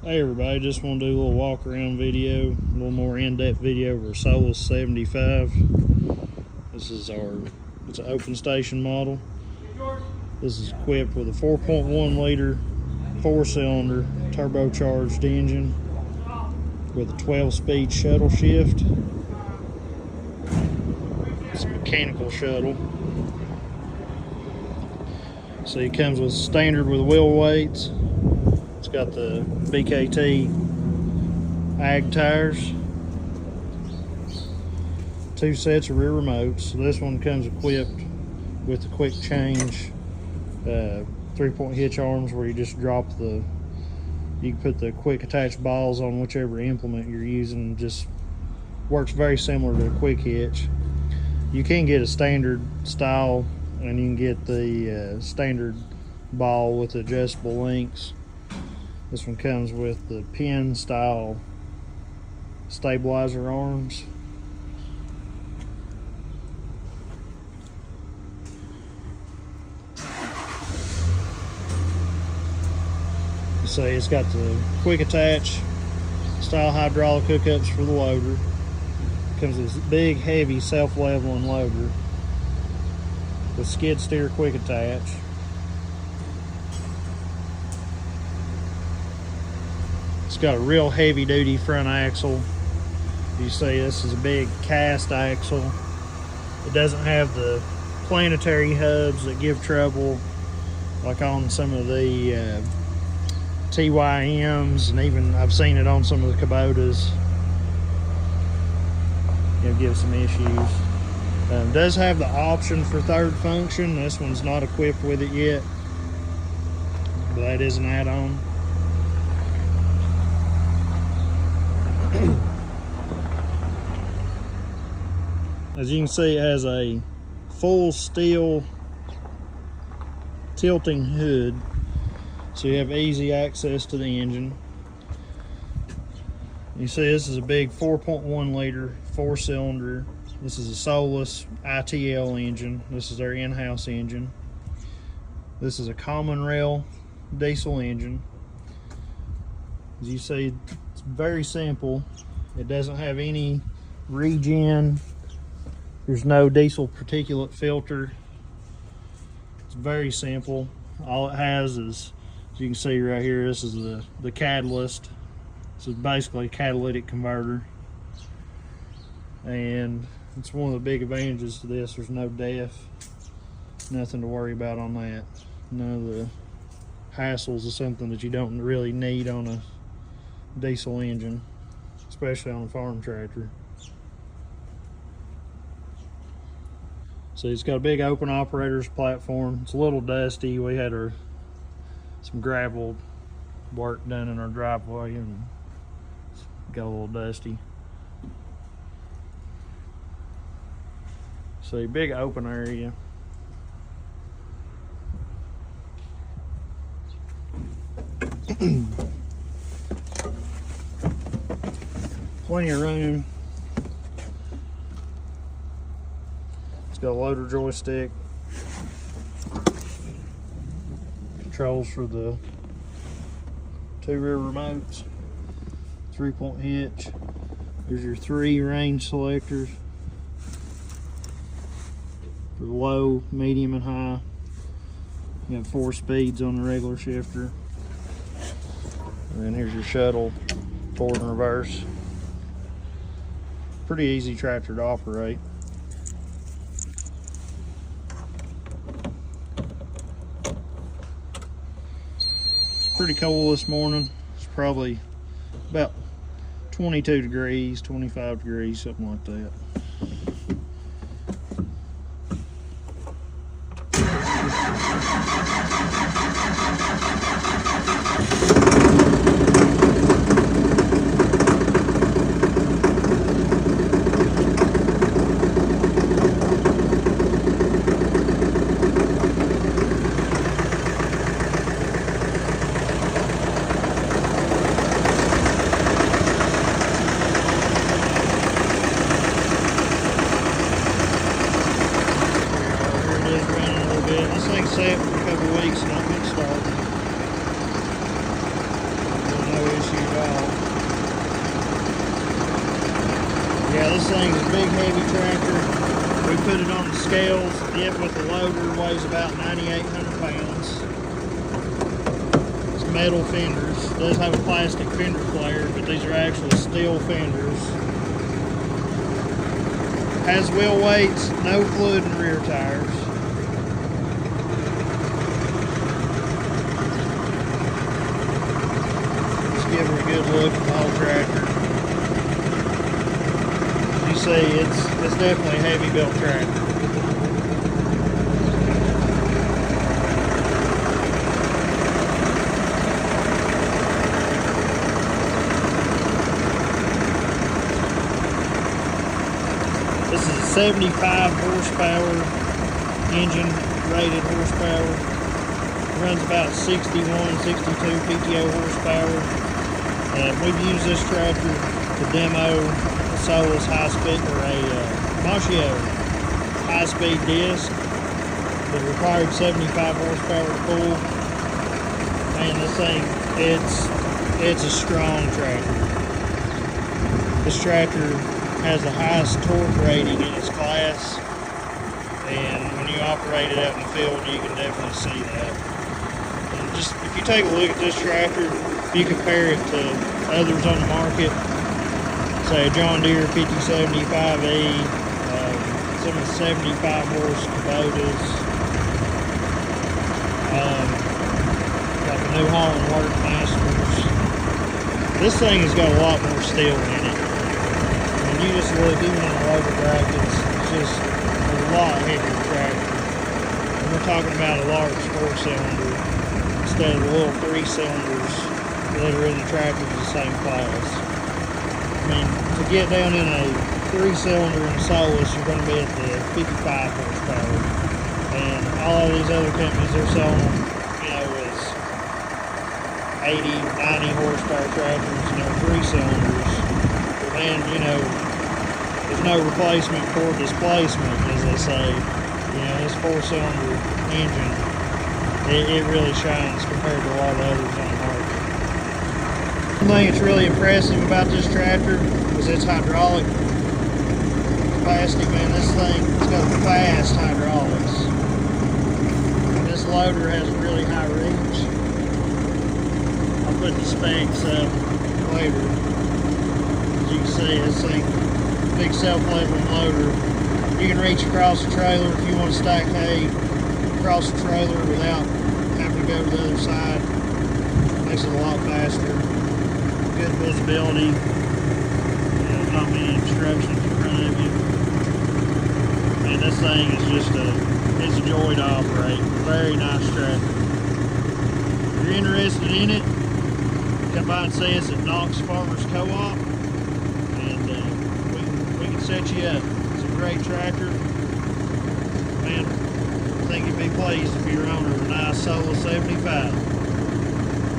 Hey everybody, just want to do a little walk around video, a little more in-depth video over Solis 75. This is it's an open station model. This is equipped with a 4.1 liter 4-cylinder turbocharged engine with a 12-speed shuttle shift. It's a mechanical shuttle. So it comes with standard with wheel weights. It's got the BKT ag tires, 2 sets of rear remotes. So this one comes equipped with the quick change 3-point hitch arms, where you just drop you can put the quick attach balls on whichever implement you're using. Just works very similar to a quick hitch. You can get a standard style, and you can get the standard ball with adjustable links. This one comes with the pin style stabilizer arms. You see it's got the quick attach style hydraulic hookups for the loader. It comes with this big heavy self-leveling loader with skid steer quick attach. It's got a real heavy duty front axle. You see this is a big cast axle. It doesn't have the planetary hubs that give trouble like on some of the TYMs, and even I've seen it on some of the Kubotas. It'll give some issues. Does have the option for third function. This one's not equipped with it yet, but that is an add-on. As you can see, it has a full steel tilting hood, so you have easy access to the engine. You see this is a big 4.1 liter 4-cylinder. This is a Solis ITL engine. This is their in-house engine. This is a common rail diesel engine. As you see, it's very simple. It doesn't have any regen. There's no diesel particulate filter. It's very simple. All it has is, as you can see right here, this is the catalyst. This is basically a catalytic converter. And it's one of the big advantages to this. There's no DEF. Nothing to worry about on that. None of the hassles of something that you don't really need on a diesel engine, especially on a farm tractor. So it's got a big open operators platform. It's a little dusty. We had some gravel work done in our driveway and it's got a little dusty. So a big open area. Plenty of room. It's got a loader joystick, controls for the 2 rear remotes, 3-point hitch. There's your 3 range selectors for low, medium, and high. You have 4 speeds on the regular shifter. And then here's your shuttle, forward and reverse. Pretty easy tractor to operate. Pretty cold this morning. It's probably about 22 degrees, 25 degrees, something like that. This thing's a big, heavy tractor. We put it on the scales. It with the loader weighs about 9,800 pounds. It's metal fenders. It does have a plastic fender flare, but these are actually steel fenders. Has wheel weights, no fluid in the rear tires. Let's give her a good look at the whole tractor. As you see, it's definitely a heavy built tractor. This is a 75 horsepower engine, rated horsepower. It runs about 61, 62 PTO horsepower. We've used this tractor to demo a Solis high-speed, or a Moshio high-speed disc that required 75 horsepower to pull. Man, this thing, it's a strong tractor. This tractor has the highest torque rating in its class, and when you operate it out in the field, you can definitely see that. And just if you take a look at this tractor, if you compare it to others on the market, say a John Deere 5075E, some of the 75 horse Kubotas, got the New Holland Workmasters. This thing has got a lot more steel in it. You just look, even on the lower brackets, it's just a lot heavier tractor. And we're talking about a large 4-cylinder instead of the little 3-cylinders that are in the tractors of the same class. I mean, to get down in a 3-cylinder in Solis, you're going to be at the 55 horsepower. And all of these other companies, they're selling them, you know, as 80, 90 horsepower tractors, you know, 3-cylinders. But then, you know, there's no replacement for displacement, as they say. You know, this 4-cylinder engine, it really shines compared to a lot of others on the market. One thing that's really impressive about this tractor is its hydraulic capacity. Man, this thing, it's got fast hydraulics. And this loader has a really high reach. I'll put the specs up later. As you can see, this thing, big self-leveling loader. You can reach across the trailer if you want to stack hay across the trailer without having to go to the other side. Makes it a lot faster. Good visibility. There's not many obstructions in front of you. And this thing is just it's a joy to operate. Very nice tractor. If you're interested in it, come by and see us at Knox Farmers Co-op. Set you up. It's a great tractor. Man, I think you'd be pleased if you're owner of a nice Solis 75.